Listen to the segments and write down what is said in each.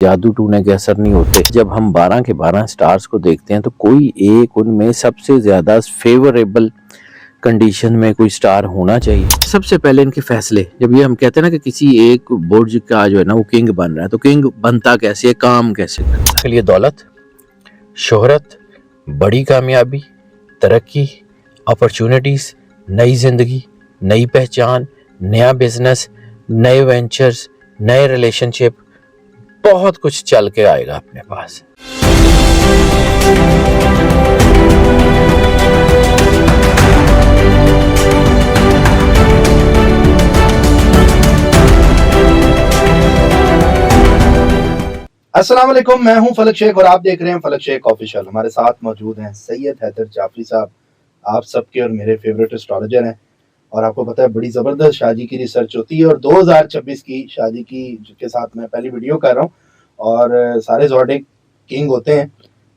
جادو ٹونے کے اثر نہیں ہوتے. جب ہم 12 کے 12 سٹارز کو دیکھتے ہیں تو کوئی ایک ان میں سب سے زیادہ فیوریبل کنڈیشن میں کوئی سٹار ہونا چاہیے. سب سے پہلے ان کے فیصلے. جب یہ ہم کہتے ہیں نا کہ کسی ایک برج کا جو ہے نا وہ کنگ بن رہا ہے تو کنگ بنتا کیسے ہے, کام کیسے کرتا ہے. کے لیے دولت, شہرت, بڑی کامیابی, ترقی, اپرچونٹیز, نئی زندگی, نئی پہچان, نیا بزنس, نئے وینچرز, نئے ریلیشن شپ, بہت کچھ چل کے آئے گا اپنے پاس. السلام علیکم, میں ہوں فلک شیخ اور آپ دیکھ رہے ہیں فلک شیخ آفیشیل. ہمارے ساتھ موجود ہیں سید حیدر جعفری صاحب, آپ سب کے اور میرے فیوریٹ اسٹرالوجر ہیں. اور آپ کو پتہ ہے بڑی زبردست شادی کی ریسرچ ہوتی ہے, اور 2026 کی شادی کی کے ساتھ میں پہلی ویڈیو کر رہا ہوں. اور سارے زوڈک کنگ ہوتے ہیں,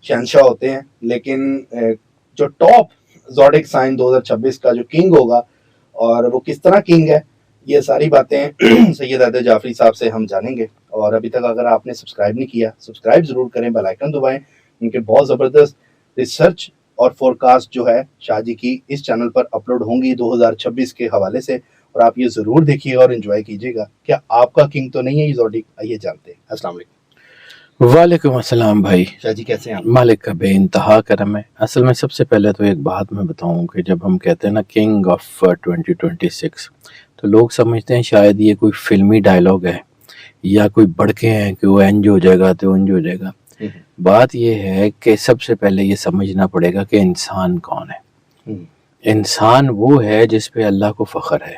شہنشاہ ہوتے ہیں, لیکن جو ٹاپ زوڈک سائن 2026 کا جو کنگ ہوگا اور وہ کس طرح کنگ ہے, یہ ساری باتیں سید حیدر جعفری صاحب سے ہم جانیں گے. اور ابھی تک اگر آپ نے سبسکرائب نہیں کیا, سبسکرائب ضرور کریں, بیل آئیکن دبائیں, کیونکہ بہت زبردست ریسرچ اور فورکاسٹ جو ہے شادی کی اس چینل پر اپلوڈ ہوں گی 2026 کے حوالے سے, اور آپ یہ ضرور دیکھیے اور انجوائے کیجیے گا. کیا آپ کا کنگ تو نہیں ہے یہ زوڈک؟ آئیے جانتے ہیں. السلام علیکم. وعلیکم السلام بھائی. شاہ جی کیسے ہیں آپ؟ مالک کا بے انتہا کرم ہے. اصل میں سب سے پہلے تو ایک بات میں بتاؤں کہ جب ہم کہتے ہیں نا کنگ آف 2026 تو لوگ سمجھتے ہیں شاید یہ کوئی فلمی ڈائلاگ ہے یا کوئی بڑکے ہیں کہ وہ انج ہو جائے گا تو انج ہو جائے گا. بات یہ ہے کہ سب سے پہلے یہ سمجھنا پڑے گا کہ انسان کون ہے. انسان وہ ہے جس پہ اللہ کو فخر ہے.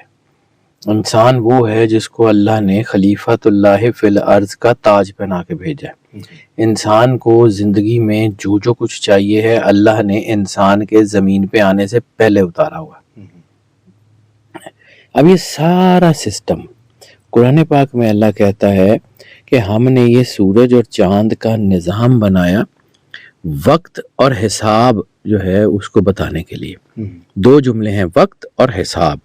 انسان وہ ہے جس کو اللہ نے خلیفۃ اللہ فی الارض کا تاج پہنا کے بھیجا ہے. انسان کو زندگی میں جو جو کچھ چاہیے ہے اللہ نے انسان کے زمین پہ آنے سے پہلے اتارا ہوا. اب یہ سارا سسٹم قرآن پاک میں اللہ کہتا ہے کہ ہم نے یہ سورج اور چاند کا نظام بنایا وقت اور حساب جو ہے اس کو بتانے کے لیے. دو جملے ہیں, وقت اور حساب.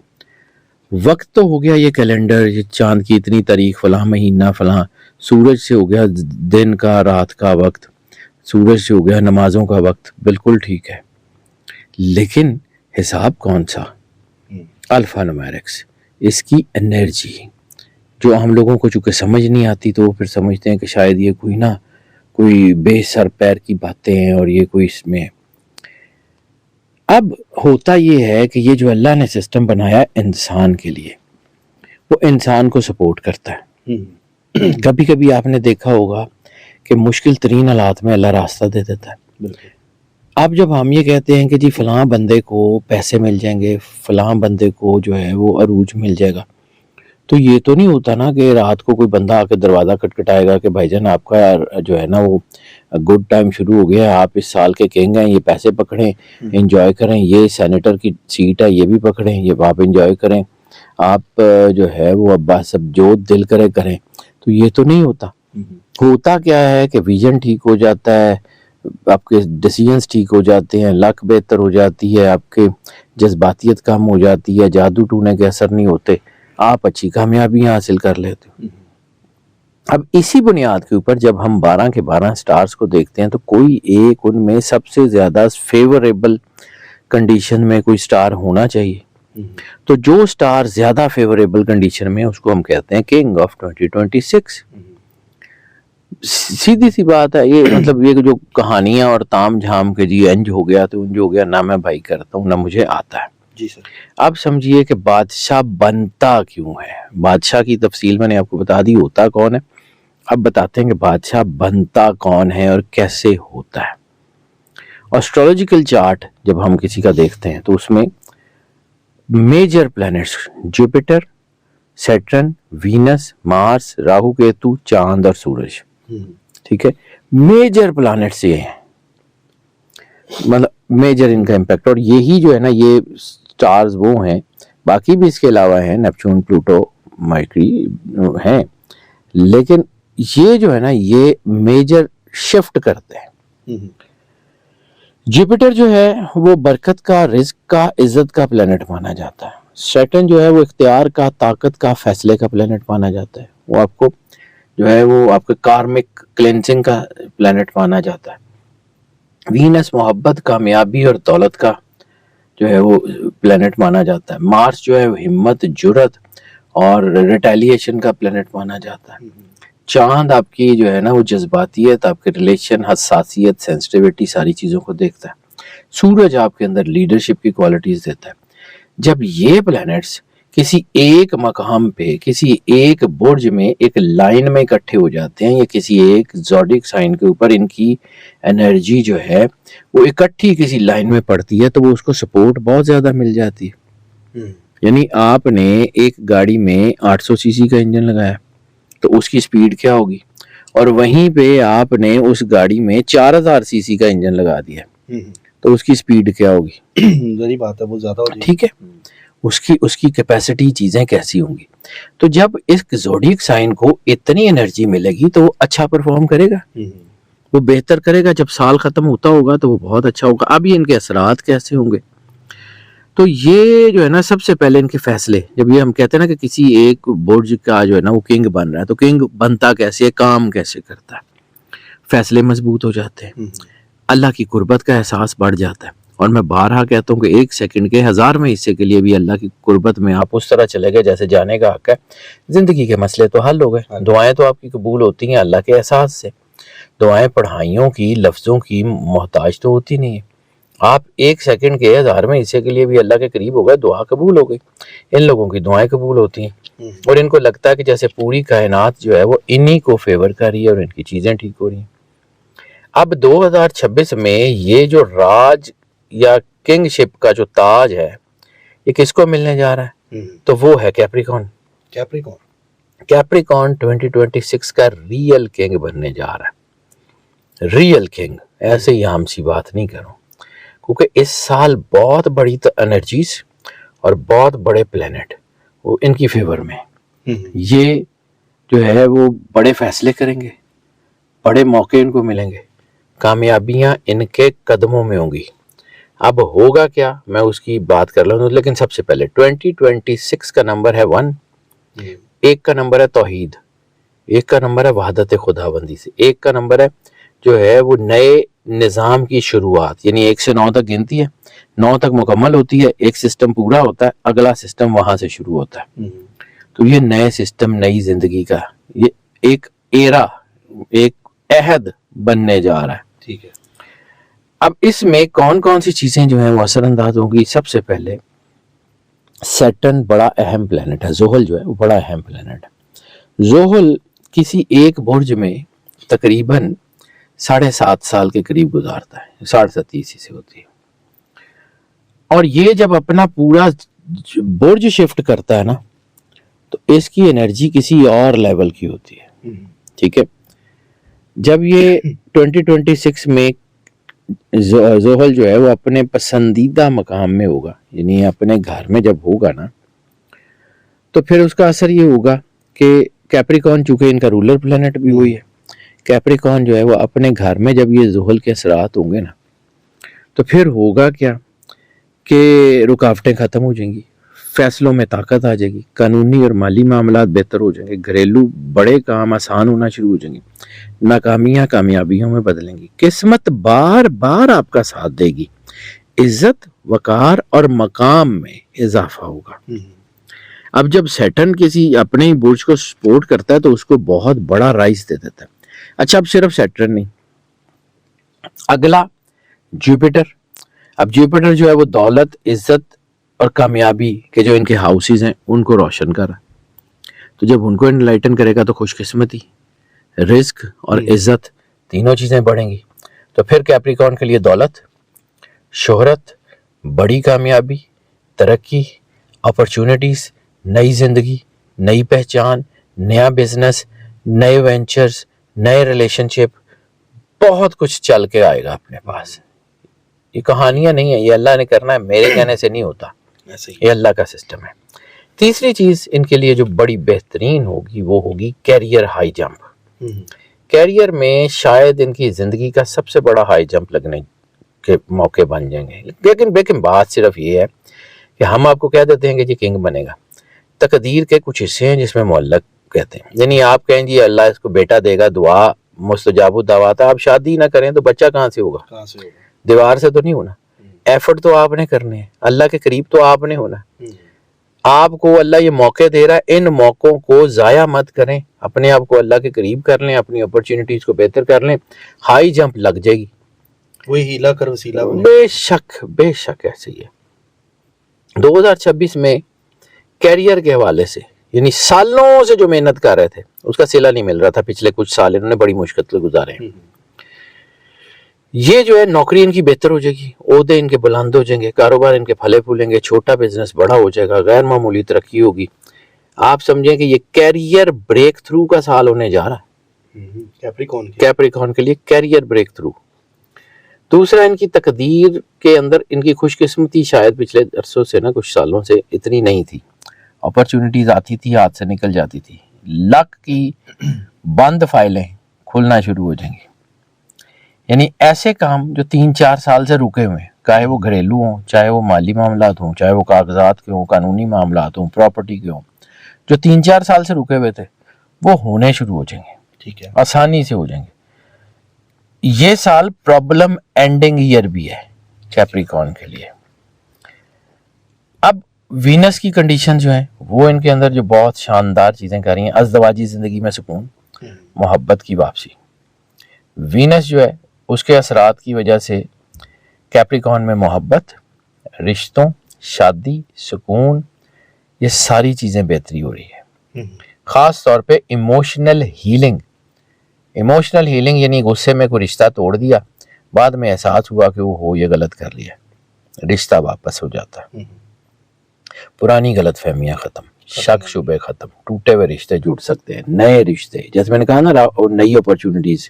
وقت تو ہو گیا یہ کیلنڈر, یہ چاند کی اتنی تاریخ, فلاں مہینہ فلاں. سورج سے ہو گیا دن کا رات کا وقت, سورج سے ہو گیا نمازوں کا وقت, بالکل ٹھیک ہے. لیکن حساب کون سا؟ الفا نومیرکس, اس کی انرجی جو ہم لوگوں کو چونکہ سمجھ نہیں آتی تو وہ پھر سمجھتے ہیں کہ شاید یہ کوئی بے سر پیر کی باتیں ہیں اور یہ کوئی اس میں. اب ہوتا یہ ہے کہ یہ جو اللہ نے سسٹم بنایا انسان کے لیے وہ انسان کو سپورٹ کرتا ہے. کبھی کبھی آپ نے دیکھا ہوگا کہ مشکل ترین حالات میں اللہ راستہ دے دیتا ہے. اب جب ہم یہ کہتے ہیں کہ جی فلاں بندے کو پیسے مل جائیں گے, فلاں بندے کو جو ہے وہ عروج مل جائے گا, تو یہ تو نہیں ہوتا نا کہ رات کو کوئی بندہ آ کے دروازہ کٹکھٹائے گا کہ بھائی جان آپ کا جو ہے نا وہ گڈ ٹائم شروع ہو گیا ہے, آپ اس سال کے کنگ ہیں, یہ پیسے پکڑیں, انجوائے کریں, یہ سینیٹر کی سیٹ ہے یہ بھی پکڑیں, یہ آپ انجوائے کریں, آپ جو ہے وہ ابا سب جو دل کرے کریں. تو یہ تو نہیں ہوتا. ہوتا کیا ہے کہ ویژن ٹھیک ہو جاتا ہے, آپ کے ڈیسیژنز ٹھیک ہو جاتے ہیں, لک بہتر ہو جاتی ہے, آپ کے جذباتیت کم ہو جاتی ہے, جادو ٹونے کے اثر نہیں ہوتے, آپ اچھی کامیابیاں حاصل کر لیتے ہو. اب اسی بنیاد کے اوپر جب ہم 12 کے 12 سٹارز کو دیکھتے ہیں تو کوئی ایک ان میں سب سے زیادہ فیوریبل کنڈیشن میں کوئی سٹار ہونا چاہیے. تو جو سٹار زیادہ فیوریبل کنڈیشن میں اس کو ہم کہتے ہیں کنگ آف 2026. سیدھی سی بات ہے یہ, مطلب یہ جو کہانیاں اور تام جھام کے جی انج ہو گیا تو انج ہو گیا, نہ میں بھائی کرتا ہوں نہ مجھے آتا ہے. جی سر. اب سمجھیے کہ بادشاہ بنتا کیوں ہے. بادشاہ کی تفصیل میں نے آپ کو بتا دی ہوتا کون ہے. اب بتاتے ہیں کہ بادشاہ بنتا کون ہے اور کیسے ہوتا ہے. اسٹرولوجیکل چارٹ جب ہم کسی کا دیکھتے ہیں تو اس میں major planets Jupiter, Saturn, Venus, Mars, Rahu Ketu, چاند اور سورج, ٹھیک ہے, میجر پلانٹس یہ ہیں, مطلب میجر ان کا امپیکٹ. اور یہی جو ہے نا یہ سٹارز وہ ہیں, باقی بھی اس کے علاوہ ہیں, نیپچون, پلوٹو, مرکری ہیں, لیکن یہ جو ہے نا یہ میجر شفٹ کرتے ہیں. جوپیٹر جو ہے وہ برکت کا, رزق کا, عزت کا پلینٹ مانا جاتا ہے. سیٹرن جو ہے وہ اختیار کا, طاقت کا, فیصلے کا پلینٹ مانا جاتا ہے. وہ آپ کو جو ہے وہ آپ کے کارمک کلینزنگ کا پلانٹ مانا جاتا ہے. وینس محبت، کامیابی اور دولت کا جو ہے وہ پلانٹ مانا جاتا ہے. مارس جو ہے وہ ہمت، جرت اور ریٹیلیشن کا پلانٹ مانا جاتا ہے. چاند آپ کی جو ہے نا وہ جذباتیت، آپ کے ریلیشن، حساسیت، سینسٹیوٹی، ساری چیزوں کو دیکھتا ہے. سورج آپ کے اندر لیڈرشپ کی کوالٹیز دیتا ہے. جب یہ پلانٹس کسی ایک مقام پہ، کسی ایک برج میں ایک لائن میں اکٹھے ہو جاتے ہیں یا کسی ایک زوڈک سائن کے اوپر ان کی انرجی جو ہے وہ اکٹھی کسی لائن میں پڑتی ہے تو وہ اس کو سپورٹ بہت زیادہ مل جاتی ہے. یعنی آپ نے ایک گاڑی میں 800 سی سی کا انجن لگایا تو اس کی سپیڈ کیا ہوگی، اور وہیں پہ آپ نے اس گاڑی میں 4000 سی سی کا انجن لگا دیا تو اس کی سپیڈ کیا ہوگی. ذری بات ہے، وہ زیادہ ہو جائے گی. ٹھیک ہے، اس کی کیپیسٹی چیزیں کیسی ہوں گی. تو جب اس زوڈیک سائن کو اتنی انرجی ملے گی تو وہ اچھا پرفارم کرے گا، وہ بہتر کرے گا. جب سال ختم ہوتا ہوگا تو وہ بہت اچھا ہوگا. اب یہ ان کے اثرات کیسے ہوں گے، تو یہ جو ہے نا سب سے پہلے ان کے فیصلے، جب یہ ہم کہتے ہیں نا کہ کسی ایک برج کا جو ہے نا وہ کنگ بن رہا ہے، تو کنگ بنتا کیسے ہے، کام کیسے کرتا ہے. فیصلے مضبوط ہو جاتے ہیں، اللہ کی قربت کا احساس بڑھ جاتا ہے. اور میں بارہا کہتا ہوں کہ 1 سیکنڈ کے 1000ویں حصے کے لیے بھی اللہ کی قربت میں آپ اس طرح چلے گئے جیسے جانے کا حق ہے. زندگی کے مسئلے تو حل ہو گئے. دعائیں تو آپ کی قبول ہوتی ہیں اللہ کے احساس سے. دعائیں پڑھائیوں کی، لفظوں کی محتاج تو ہوتی نہیں ہے. آپ 1 سیکنڈ کے 1000ویں حصے کے لیے بھی اللہ کے قریب ہو گئے، دعا قبول ہو گئی. ان لوگوں کی دعائیں قبول ہوتی ہیں اور ان کو لگتا ہے کہ جیسے پوری کائنات جو ہے وہ انہی کو فیور کر رہی ہے اور ان کی چیزیں ٹھیک ہو رہی ہیں. اب 2026 میں یہ جو راج یا کنگ شپ کا جو تاج ہے یہ کس کو ملنے جا رہا ہے، تو وہ ہے کیپریکون. کیپریکون 2026 کا ریئل کنگ بننے جا رہا ہے. ریئل کنگ، ایسے ہی عام سی بات نہیں کروں، کیونکہ اس سال بہت بڑی انرجیز اور بہت بڑے پلینٹ وہ ان کی فیور میں. یہ جو ہے وہ بڑے فیصلے کریں گے، بڑے موقع ان کو ملیں گے، کامیابیاں ان کے قدموں میں ہوں گی. اب ہوگا کیا میں اس کی بات کر لوں، لیکن سب سے پہلے 2026 کا نمبر ہے 1، 1 کا نمبر ہے توحید، 1 کا نمبر ہے وحدت خداوندی سے، 1 کا نمبر ہے جو ہے وہ نئے نظام کی شروعات. یعنی 1 سے 9 تک گنتی ہے، 9 تک مکمل ہوتی ہے، ایک سسٹم پورا ہوتا ہے، اگلا سسٹم وہاں سے شروع ہوتا ہے. تو یہ نئے سسٹم، نئی زندگی کا یہ ایک ایرا، ایک عہد بننے جا رہا ہے. ٹھیک ہے. اب اس میں کون کون سی چیزیں جو ہیں وہ اثر انداز ہوں گی. سب سے پہلے سیٹرن بڑا اہم پلینٹ ہے، زحل جو ہے وہ بڑا اہم پلینٹ ہے. زحل کسی ایک برج میں تقریباً 7.5 سال کے قریب گزارتا ہے، 7.5 سے ہوتی ہے. اور یہ جب اپنا پورا برج شفٹ کرتا ہے نا تو اس کی انرجی کسی اور لیول کی ہوتی ہے. ٹھیک ہے، جب یہ 2026 میں زحل جو ہے وہ اپنے پسندیدہ مقام میں ہوگا، یعنی اپنے گھر میں جب ہوگا نا تو پھر اس کا اثر یہ ہوگا کہ کیپریکون چونکہ ان کا رولر پلینٹ بھی ہوئی ہے، کیپریکون جو ہے وہ اپنے گھر میں جب یہ زحل کے اثرات ہوں گے نا تو پھر ہوگا کیا کہ رکاوٹیں ختم ہو جائیں گی، فیصلوں میں طاقت آ جائے گی، قانونی اور مالی معاملات بہتر ہو جائیں گے، گھریلو بڑے کام آسان ہونا شروع ہو جائیں گے، ناکامیاں کامیابیوں میں بدلیں گی، قسمت بار بار آپ کا ساتھ دے گی، عزت، وقار اور مقام میں اضافہ ہوگا. اب جب سیٹرن کسی اپنے ہی برج کو سپورٹ کرتا ہے تو اس کو بہت بڑا رائز دے دیتا ہے. اچھا، اب صرف سیٹرن نہیں، اگلا جوپیٹر. اب جوپیٹر جو ہے وہ دولت، عزت اور کامیابی کے جو ان کے ہاؤسز ہیں ان کو روشن کر رہا ہے. تو جب ان کو انلائٹن کرے گا تو خوش قسمتی، رزق اور عزت تینوں چیزیں بڑھیں گی. تو پھر کیپریکون کے لیے دولت، شہرت، بڑی کامیابی، ترقی، اپرچونٹیز، نئی زندگی، نئی پہچان، نیا بزنس، نئے وینچرز، نئے ریلیشن شپ، بہت کچھ چل کے آئے گا اپنے پاس. یہ کہانیاں نہیں ہیں، یہ اللہ نے کرنا ہے، میرے کہنے سے نہیں ہوتا، یہ اللہ کا سسٹم ہے. تیسری چیز ان کے لیے جو بڑی بہترین ہوگی وہ ہوگی کیریئر ہائی جمپ. کیریئر میں شاید ان کی زندگی کا سب سے بڑا ہائی جمپ لگنے کے موقع بن جائیں گے. لیکن بات صرف یہ ہے کہ ہم آپ کو کہہ دیتے ہیں کہ یہ کنگ بنے گا. تقدیر کے کچھ حصے ہیں جس میں معلق کہتے ہیں. یعنی آپ کہیں جی اللہ اس کو بیٹا دے گا, دعا مستجاب الدعوات, آپ شادی نہ کریں تو بچہ کہاں سے ہوگا؟ دیوار سے تو نہیں ہونا. ایفرٹ تو آپ نے کرنے ہیں, اللہ کے قریب تو آپ نے ہونا. آپ کو اللہ یہ موقع دے رہا ہے, ان موقعوں کو ضائع مت کریں, اپنے آپ کو اللہ کے قریب کر لیں, اپنی اپرچونٹیز کو بہتر کر لیں. ہائی جمپ لگ جائے گی, وہی ہیلا کر وسیلہ بنے. بے شک ایسے ہی ہے. 2026 میں کیریئر کے حوالے سے, یعنی سالوں سے جو محنت کر رہے تھے اس کا صلہ نہیں مل رہا تھا, پچھلے کچھ سال انہوں نے بڑی مشکل گزارے ہیں. یہ جو ہے نوکری ان کی بہتر ہو جائے گی, عہدے ان کے بلند ہو جائیں گے, کاروبار ان کے پھلے پھولیں گے, چھوٹا بزنس بڑا ہو جائے گا, غیر معمولی ترقی ہوگی. آپ سمجھیں کہ یہ کیریئر بریک تھرو کا سال ہونے جا رہا ہے کیپریکون کے لیے, کیریئر بریک تھرو. دوسرا, ان کی تقدیر کے اندر ان کی خوش قسمتی شاید پچھلے عرصوں سے نا, کچھ سالوں سے اتنی نہیں تھی. اپرچونٹیز آتی تھی, ہاتھ سے نکل جاتی تھی. لک کی بند فائلیں کھلنا شروع ہو جائیں گی. یعنی ایسے کام جو 3-4 سال سے رکے ہوئے ہیں, چاہے وہ گھریلو ہوں, چاہے وہ مالی معاملات ہوں, چاہے وہ کاغذات کے ہوں, قانونی معاملات ہوں, پراپرٹی کے ہوں, جو 3-4 سال سے رکے ہوئے تھے وہ ہونے شروع ہو جائیں گے. ٹھیک ہے, آسانی سے ہو جائیں گے. یہ سال پرابلم اینڈنگ ایئر بھی ہے کیپریکون کے لیے. اب وینس کی کنڈیشن جو ہیں وہ ان کے اندر جو بہت شاندار چیزیں کر رہی ہیں. ازدواجی زندگی میں سکون, محبت کی واپسی. وینس جو ہے اس کے اثرات کی وجہ سے کیپریکون میں محبت, رشتوں, شادی, سکون, یہ ساری چیزیں بہتری ہو رہی ہے. خاص طور پہ ایموشنل ہیلنگ یعنی غصے میں کوئی رشتہ توڑ دیا, بعد میں احساس ہوا کہ وہ ہو یہ غلط کر لیا, رشتہ واپس ہو جاتا ہے. پرانی غلط فہمیاں ختم, شک شبے ختم, ٹوٹے ہوئے رشتے جڑ سکتے ہیں, نئے رشتے, جیسے میں نے کہا نا, نئی اپرچونٹیز,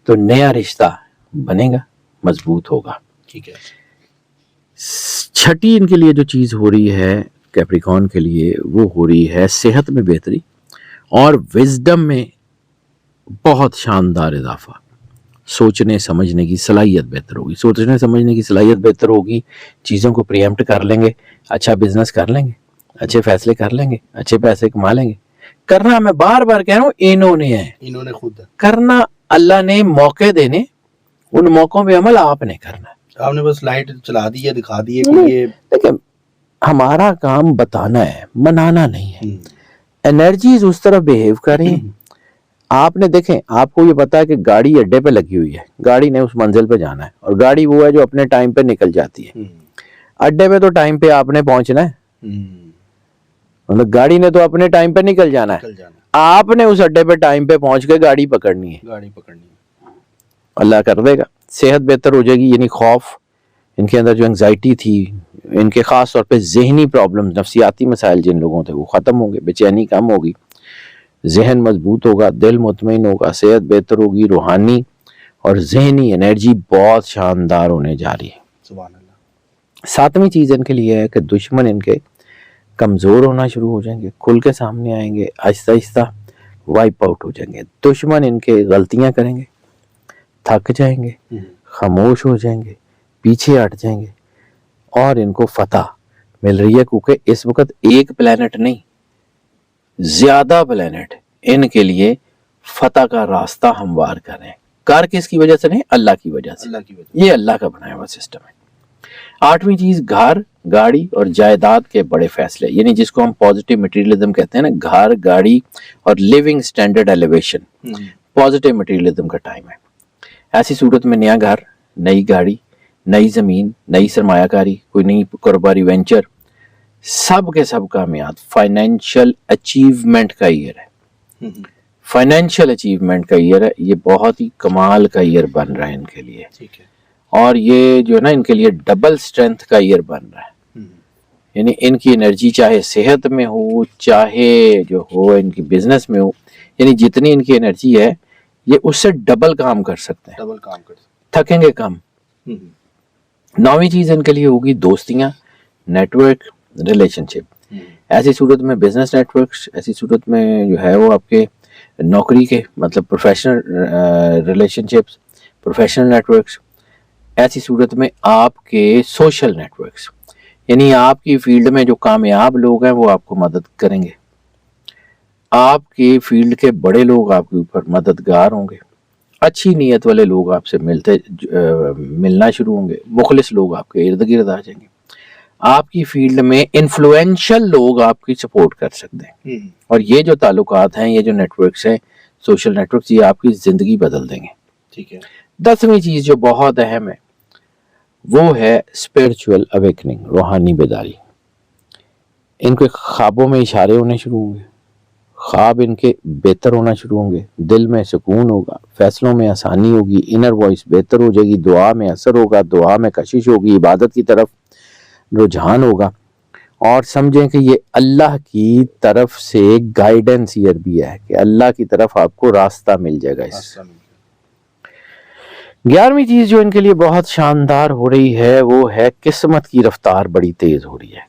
تو نیا رشتہ بنے گا, مضبوط ہوگا. ٹھیک ہے. چھٹی ان کے لیے جو چیز ہو رہی ہے کیپریکون کے لیے, وہ ہو رہی ہے صحت میں بہتری اور وزڈم میں بہت شاندار اضافہ. سوچنے سمجھنے کی صلاحیت بہتر ہوگی, چیزوں کو پریمپٹ کر لیں گے, اچھا بزنس کر لیں گے, اچھے فیصلے کر لیں گے, اچھے پیسے کما لیں گے. کرنا, میں بار بار کہہ رہا ہوں, انہوں نے خود کرنا, اللہ نے موقع دینے, ان موقعوں پہ عمل آپ نے کرنا ہے. آپ نے بس لائٹ چلا دی ہے, دکھا دی ہے کہ یہ, دیکھیں ہمارا کام بتانا ہے, منانا نہیں ہے. انرجیز اس طرح بیہیو کریں. آپ نے دیکھیں, آپ کو یہ پتا ہے کہ گاڑی اڈے پہ لگی ہوئی ہے, گاڑی نے اس منزل پہ جانا ہے, اور گاڑی وہ ہے جو اپنے ٹائم پہ نکل جاتی ہے. اڈے پہ تو ٹائم پہ آپ نے پہنچنا ہے, مطلب گاڑی نے تو اپنے ٹائم پہ نکل جانا ہے, آپ نے اس اڈے پہ ٹائم پہ پہنچ کے گاڑی پکڑنی ہے. اللہ کر دے گا. صحت بہتر ہو جائے گی, یعنی خوف, ان کے اندر جو انگزائٹی تھی, ان کے خاص طور پہ ذہنی پرابلم, نفسیاتی مسائل جن لوگوں تھے وہ ختم ہوں گے, بے چینی کم ہوگی, ذہن مضبوط ہوگا, دل مطمئن ہوگا, صحت بہتر ہوگی, روحانی اور ذہنی انرجی بہت شاندار ہونے جا رہی ہے. سبحان اللہ. 7ویں چیز ان کے لیے ہے کہ دشمن ان کے کمزور ہونا شروع ہو جائیں گے, کھل کے سامنے آئیں گے, آہستہ آہستہ وائپ آؤٹ ہو جائیں گے. دشمن ان کے غلطیاں کریں گے, تھک جائیں گے, خاموش ہو جائیں گے, پیچھے ہٹ جائیں گے, اور ان کو فتح مل رہی ہے, کیونکہ اس وقت ایک پلینٹ نہیں, زیادہ پلینٹ ان کے لیے فتح کا راستہ ہموار کر رہے ہیں. کار کس کی وجہ سے نہیں, اللہ کی وجہ سے. یہ اللہ کا بنایا ہوا سسٹم ہے. 8ویں چیز, گھر, گاڑی اور جائیداد کے بڑے فیصلے, یعنی جس کو ہم پازیٹیو مٹیریلزم کہتے ہیں نا, گھر, گاڑی اور living standard elevation, positive materialism کا ٹائم ہے. ایسی صورت میں نیا گھر, نئی گاڑی, نئی زمین, نئی سرمایہ کاری, کوئی نئی کاروباری وینچر, سب کے سب کامیاب. فائنینشیل اچیومنٹ کا ایئر ہے, فائنینشیل اچیومنٹ کا ایئر ہے. یہ بہت ہی کمال کا ایئر بن رہا ہے ان کے لیے, اور یہ جو ہے نا ان کے لیے ڈبل سٹرینتھ کا ایئر بن رہا ہے. یعنی ان کی انرجی چاہے صحت میں ہو, چاہے جو ہو ان کی بزنس میں ہو, یعنی جتنی ان کی انرجی ہے یہ اس سے ڈبل کام کر سکتے ہیں, تھکیں گے کم. 9ویں چیز ان کے لیے ہوگی دوستیاں, نیٹ ورک, ریلیشن شپ. ایسی صورت میں بزنس نیٹ ورکس, ایسی صورت میں جو ہے وہ آپ کے نوکری کے مطلب professional relationships, professional networks. ایسی صورت میں آپ کے سوشل نیٹ ورکس, یعنی آپ کی فیلڈ میں جو کامیاب لوگ ہیں وہ آپ کو مدد کریں گے. آپ کے فیلڈ کے بڑے لوگ آپ کے اوپر مددگار ہوں گے، اچھی نیت والے لوگ آپ سے ملنا شروع ہوں گے، مخلص لوگ آپ کے ارد گرد آ جائیں گے، آپ کی فیلڈ میں انفلوئنشل لوگ آپ کی سپورٹ کر سکتے ہیں، اور یہ جو تعلقات ہیں، یہ جو نیٹ ورکس ہیں، سوشل نیٹ ورکس، یہ آپ کی زندگی بدل دیں گے. ٹھیک ہے. 10ویں چیز جو بہت اہم ہے وہ ہے اسپرچول اویکننگ، روحانی بیداری. ان کے خوابوں میں اشارے ہونے شروع ہوں گے، خواب ان کے بہتر ہونا شروع ہوں گے، دل میں سکون ہوگا، فیصلوں میں آسانی ہوگی، انر وائس بہتر ہو جائے گی، دعا میں اثر ہوگا، دعا میں کشش ہوگی، عبادت کی طرف رجحان ہوگا. اور سمجھیں کہ یہ اللہ کی طرف سے گائیڈنس یہ بھی ہے کہ اللہ کی طرف آپ کو راستہ مل جائے گا. اس 11ویں چیز جو ان کے لیے بہت شاندار ہو رہی ہے وہ ہے قسمت کی رفتار بڑی تیز ہو رہی ہے.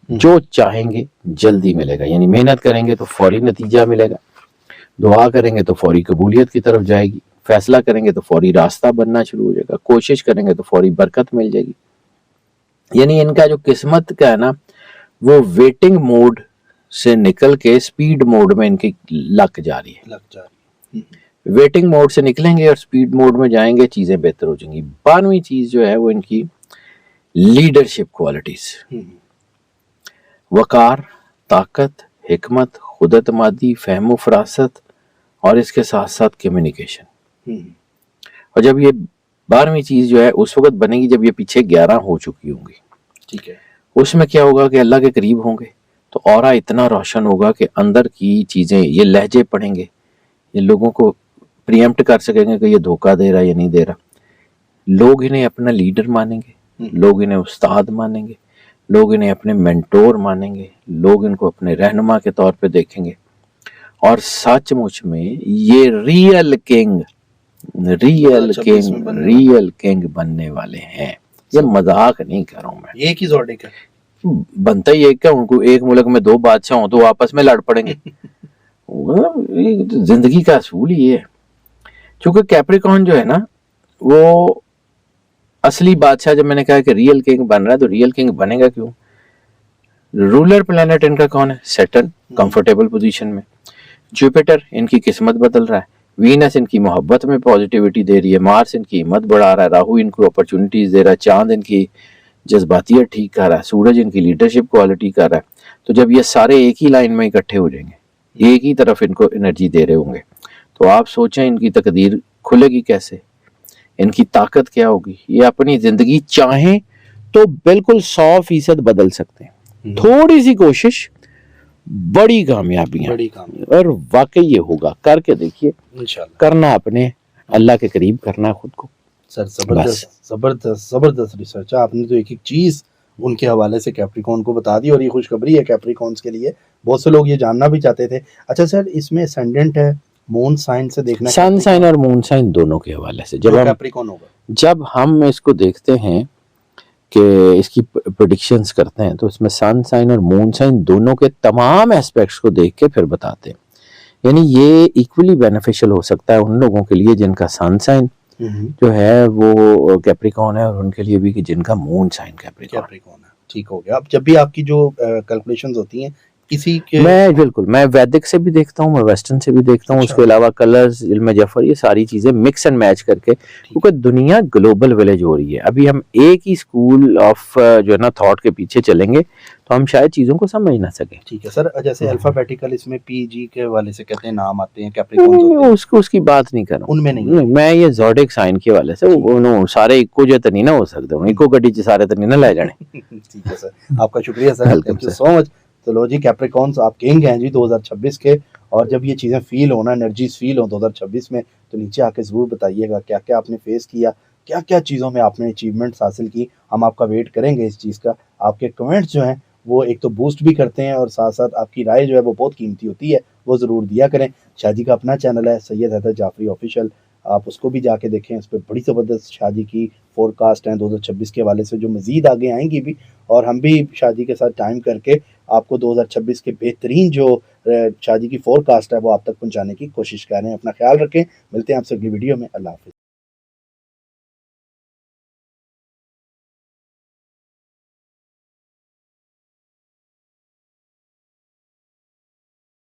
جو چاہیں گے جلدی ملے گا، یعنی محنت کریں گے تو فوری نتیجہ ملے گا، دعا کریں گے تو فوری قبولیت کی طرف جائے گی، فیصلہ کریں گے تو فوری راستہ بننا شروع ہو جائے گا، کوشش کریں گے تو فوری برکت مل جائے گی. یعنی ان کا جو قسمت کا ہے نا وہ ویٹنگ موڈ سے نکل کے سپیڈ موڈ میں ان کی لگ جا رہی ہے. ویٹنگ موڈ سے نکلیں گے اور سپیڈ موڈ میں جائیں گے، چیزیں بہتر ہو جائیں گی. 12ویں چیز جو ہے وہ ان کی لیڈرشپ کوالٹیز، وقار، طاقت، حکمت، خود اعتمادی، فہم و فراست، اور اس کے ساتھ ساتھ کمیونیکیشن. اور جب یہ 12ویں چیز جو ہے اس وقت بنے گی جب یہ پیچھے 11 ہو چکی ہوں گی. ٹھیک ہے. اس میں کیا ہوگا کہ اللہ کے قریب ہوں گے تو اورا اتنا روشن ہوگا کہ اندر کی چیزیں، یہ لہجے پڑھیں گے، یہ لوگوں کو پریمپٹ کر سکیں گے کہ یہ دھوکہ دے رہا یا نہیں دے رہا. لوگ انہیں اپنا لیڈر مانیں گے، لوگ انہیں استاد مانیں گے، لوگ انہیں اپنے مینٹور مانیں گے، لوگ ان کو اپنے رہنما کے طور پہ دیکھیں گے. اور سچ مچ میں یہ ریئل کنگ بننے والے ہیں. یہ مذاق نہیں کر رہا ہوں میں، ایک ہی زوڈک ہے، بنتا ہی ایک کا. ان کو ایک ملک میں 2 بادشاہ ہوں تو آپس میں لڑ پڑیں گے. زندگی کا اصول ہی ہے. چونکہ کیپریکون جو ہے نا وہ اصلی بادشاہ، جب میں نے کہا کہ ریئل کنگ بن رہا ہے تو ریئل کنگ بنے گا کیوں؟ رولر پلانٹ ان کا کون ہے؟ سیٹرن، کمفرٹیبل پوزیشن میں. جوپیٹر ان کی قسمت بدل رہا ہے، وینس ان کی محبت میں پازیٹیوٹی دے رہی ہے، مارس ان کی ہمت بڑھا رہا ہے، راہو ان کو اپرچونٹیز دے رہا ہے، چاند ان کی جذباتیت ٹھیک کر رہا ہے، سورج ان کی لیڈرشپ کوالٹی کر رہا ہے. تو جب یہ سارے ایک ہی لائن میں اکٹھے ہو جائیں گے، ایک ہی طرف ان کو انرجی دے رہے ہوں گے، تو آپ سوچیں ان کی تقدیر کھلے گی کیسے، ان کی طاقت کیا ہوگی. یہ اپنی زندگی چاہیں تو بالکل 100% بدل سکتے ہیں. تھوڑی سی کوشش، بڑی کامیابیاں. اور واقعی یہ ہوگا، کر کے دیکھیے، کرنا اپنے اللہ کے قریب کرنا خود کو. سر زبردست ریسرچ ہے. آپ نے تو ایک ایک چیز ان کے حوالے سے کیپریکون کو بتا دی، اور یہ خوشخبری ہے کیپریکونز کے لیے. بہت سے لوگ یہ جاننا بھی چاہتے تھے. اچھا سر، اس میں اسینڈنٹ ہے، مون سائن سے دیکھنا، سن سائن اور مون سائن دونوں کے حوالے سے جب ہم اس کو دیکھتے ہیں کہ اس کی پریڈکشنز کرتے ہیں تو اس میں سن سائن اور مون سائن دونوں کے تمام ایسپیکٹس کو دیکھ کے پھر بتاتے ہیں. یعنی یہ ایکولی بینیفیشل ہو سکتا ہے ان لوگوں کے لیے جن کا سن سائن جو ہے وہ کیپریکون ہے، اور ان کے لیے بھی کہ جن کا مون سائن کیپریکون ہے. ٹھیک ہو گیا. اب جب بھی آپ کی جو کیلکولیشنز ہوتی ہیں کسی کے، میں ویدک سے بھی دیکھتا ہوں، میں ویسٹرن سے بھی دیکھتا ہوں. اس کے علاوہ کلرز، علم جعفر، یہ ساری چیزیں مکس اینڈ میچ کر کے، کیونکہ دنیا گلوبل ولیج ہو رہی ہے. ابھی ہم ایک ہی اسکول آف جو ہے نا تھاٹ کے پیچھے چلیں گے تو ہم شاید چیزوں کو سمجھ نہ سکیں. ٹھیک ہے سر. جیسے الفابیٹیکل اس میں پی جی کے حوالے سے کہتے ہیں نام آتے ہیں، کیپریکون اس کی بات نہیں کر رہا ہوں، ان میں نہیں. میں یہ زوڈک سائن کے حوالے سے سارے ایکو جیسے نہیں نہ ہو سکتے، ایکو گڈی چ سارے تو نہیں نہ لے جانے. ٹھیک ہے سر، آپ کا شکریہ سر، تھینک یو سو مچ. تو لو جی، کیپریکونز آپ کنگ ہیں جی 2026 کے. اور جب یہ چیزیں فیل ہونا، انرجیز فیل ہوں 2026 میں، تو نیچے آ کے ضرور بتائیے گا کیا کیا آپ نے فیس کیا، کیا کیا چیزوں میں آپ نے اچیومنٹس حاصل کی. ہم آپ کا ویٹ کریں گے اس چیز کا. آپ کے کمنٹس جو ہیں وہ ایک تو بوسٹ بھی کرتے ہیں، اور ساتھ ساتھ آپ کی رائے جو ہے وہ بہت قیمتی ہوتی ہے، وہ ضرور دیا کریں. شاہ جی کا اپنا چینل ہے سید حیدر جعفری آفیشیل، آپ اس کو بھی جا کے دیکھیں. اس پہ بڑی زبردست شاہ جی کی فور کاسٹ ہیں 2026 کے حوالے سے، جو مزید آگے آئیں گی بھی. اور ہم بھی شاہ جی کے ساتھ ٹائم کر کے آپ کو 2026 کے بہترین جو شاہ جی کی فور کاسٹ ہے وہ آپ تک پہنچانے کی کوشش کر رہے ہیں. اپنا خیال رکھیں، ملتے ہیں آپ سے اگلی ویڈیو میں. اللہ حافظ.